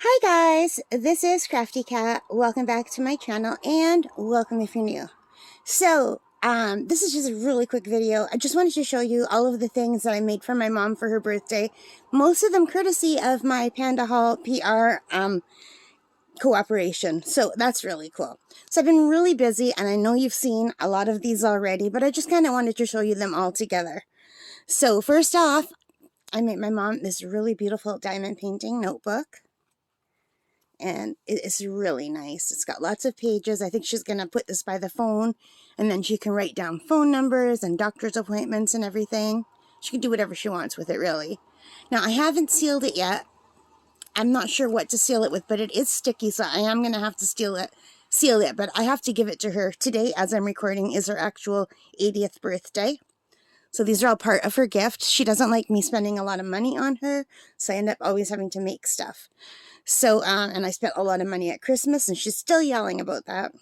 Hi guys, this is Crafty Cat. Welcome back to my channel and welcome if you're new. This is just a really quick video. I just wanted to show you all of the things that I made for my mom for her birthday. Most of them courtesy of my Panda Hall PR cooperation. So that's really cool. So I've been really busy and I know you've seen a lot of these already, but I just kind of wanted to show you them all together. So first off, I made my mom this really beautiful diamond painting notebook. And it's really nice. It's got lots of pages. I think she's going to put this by the phone, and then she can write down phone numbers and doctor's appointments and everything. She can do whatever she wants with it, really. Now, I haven't sealed it yet. I'm not sure what to seal it with, but it is sticky, so I am going to have to seal it, but I have to give it to her. Today, as I'm recording, is her actual 80th birthday. So these are all part of her gift. She doesn't like me spending a lot of money on her, so I end up always having to make stuff. So, and I spent a lot of money at Christmas, and she's still yelling about that.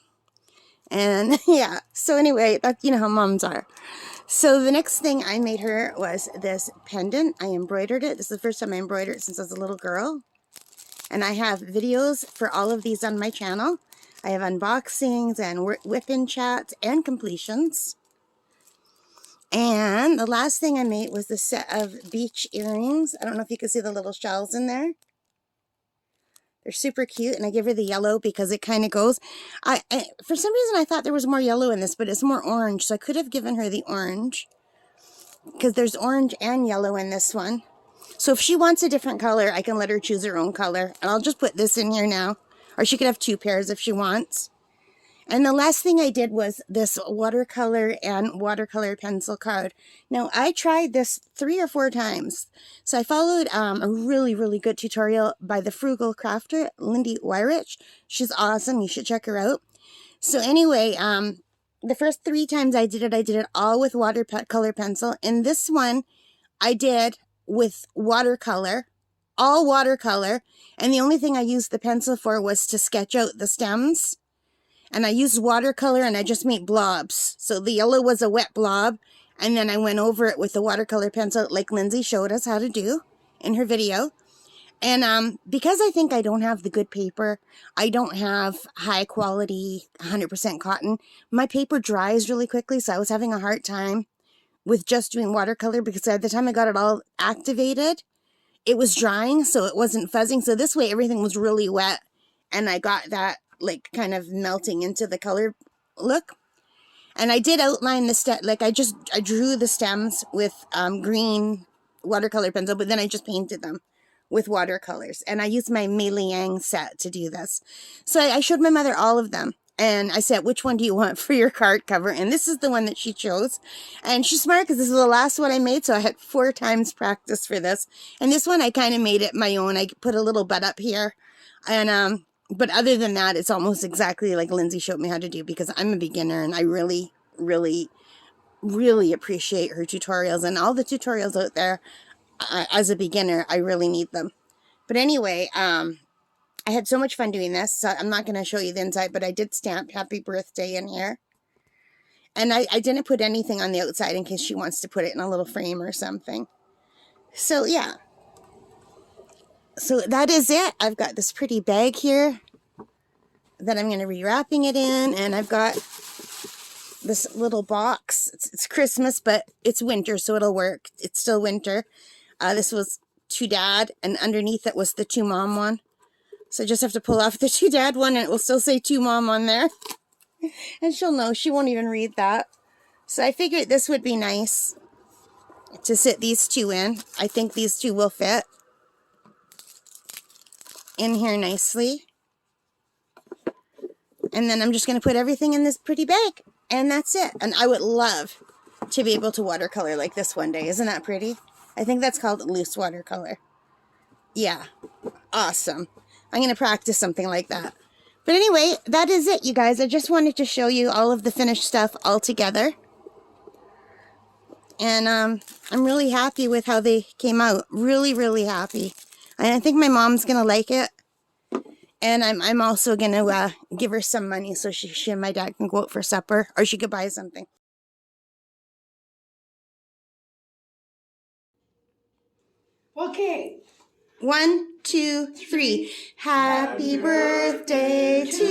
And yeah, so anyway, you know how moms are. So the next thing I made her was this pendant. I embroidered it. This is the first time I embroidered it since I was a little girl. And I have videos for all of these on my channel. I have unboxings and whip-in chats and completions. And the last thing I made was this set of beach earrings. I don't know if you can see the little shells in there. They're super cute, and I give her the yellow because it kind of goes. For some reason, I thought there was more yellow in this, but it's more orange, so I could have given her the orange because there's orange and yellow in this one. So if she wants a different color, I can let her choose her own color, and I'll just put this in here now, or she could have two pairs if she wants. And the last thing I did was this watercolor and watercolor pencil card. Now, I tried this 3 or 4 times. So I followed a really, really good tutorial by the Frugal Crafter, Lindy Wyrich. She's awesome. You should check her out. So anyway, the first 3 times I did it all with watercolor pencil. And this one I did with watercolor, all watercolor. And the only thing I used the pencil for was to sketch out the stems. And I used watercolor and I just made blobs. So the yellow was a wet blob. And then I went over it with the watercolor pencil like Lindsay showed us how to do in her video. And because I think I don't have the good paper, I don't have high quality 100% cotton, my paper dries really quickly. So I was having a hard time with just doing watercolor because by the time I got it all activated, it was drying. So it wasn't fuzzing. So this way everything was really wet. And I got that like kind of melting into the color look. And I did outline the stem, like I drew the stems with green watercolor pencil, but then I just painted them with watercolors. And I used my Mei Liang set to do this. So I showed my mother all of them. And I said, which one do you want for your card cover? And this is the one that she chose. And she's smart because this is the last one I made. So I had 4 times practice for this. And this one, I kind of made it my own. I put a little bud up here. And, but other than that, it's almost exactly like Lindsay showed me how to do because I'm a beginner and I really, really, really appreciate her tutorials and all the tutorials out there. As a beginner, I really need them. But anyway, I had so much fun doing this, so I'm not going to show you the inside, but I did stamp happy birthday in here. And I didn't put anything on the outside in case she wants to put it in a little frame or something. So yeah. So that is it. I've got this pretty bag here that I'm going to be wrapping it in, and I've got this little box. It's Christmas, but it's winter, so it'll work. It's still winter. This was to Dad, and underneath it was the to Mom one. So I just have to pull off the to Dad one, and it will still say to Mom on there. And she'll know. She won't even read that. So I figured this would be nice to sit these 2 in. I think these 2 will fit in here nicely. And then I'm just going to put everything in this pretty bag. And that's it. And I would love to be able to watercolor like this one day. Isn't that pretty? I think that's called loose watercolor. Yeah. Awesome. I'm going to practice something like that. But anyway, that is it, you guys. I just wanted to show you all of the finished stuff all together. And I'm really happy with how they came out. Really, really happy. And I think my mom's going to like it. And I'm also going to give her some money so she and my dad can go out for supper. Or she could buy something. Okay. 1, 2, 3. Happy birthday to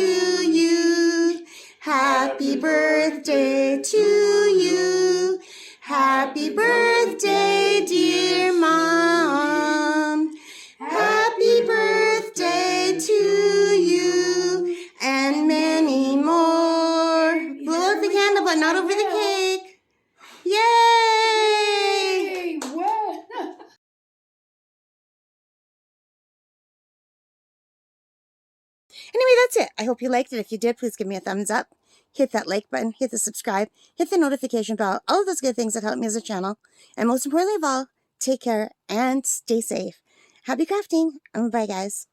you. Happy birthday to you. Happy birthday, dear Mom. Happy birthday to you and many more. Blow out the candle, but not over the cake. Yay! What? Anyway, that's it. I hope you liked it. If you did, please give me a thumbs up. Hit that like button, hit the subscribe, hit the notification bell, all of those good things that help me as a channel. And most importantly of all, take care and stay safe. Happy crafting. Bye, guys.